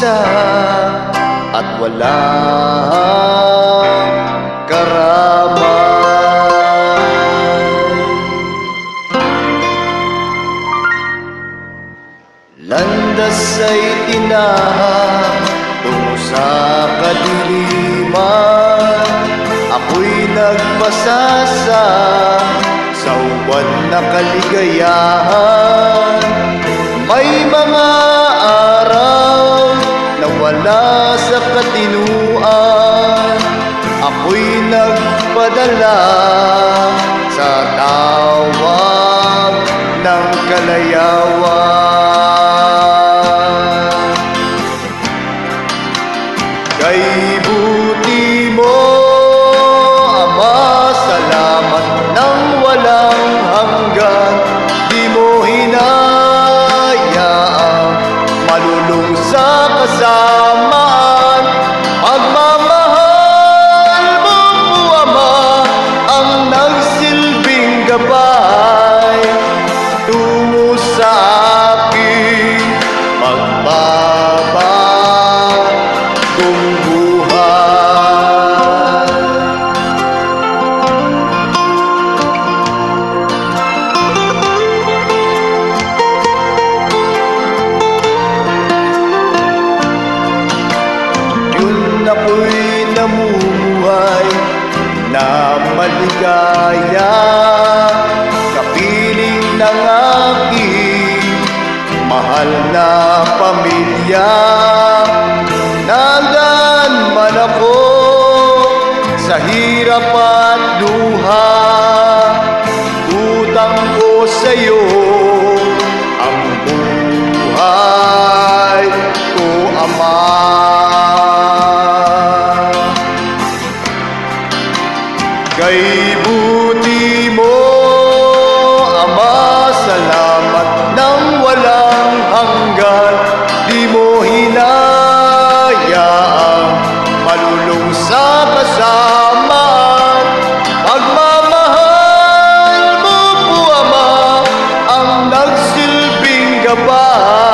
mag-isa at walang karamay. Landas ay tinahak tungo sa kadiliman, ako'y nagpasasa sa uwan na kaligayahan. May mga araw na wala sa katinuan, ako'y nagpadala sa tawag ng kalayawan. Kay buti mo, Ama, salamat ng walang hanggan. Di mo hinayaang malulung sa kasamaan. Pagmamahal mo po, Ama, ang nagsilbing gabay tungo sa aking magbabagong buhay. Yun ako'y namumuhay na maligaya, kapiling ng aking mahal na pamilya. Nandyan man ako sa hirap at luha, utang ko sa'yo ang buhay ko, Ama. Kay buti mo, Ama, salamat ng walang hanggan. Di mo hinayaang malulung sa kasamaan. Pagmamahal mo po, Ama, ang nagsilbing gabay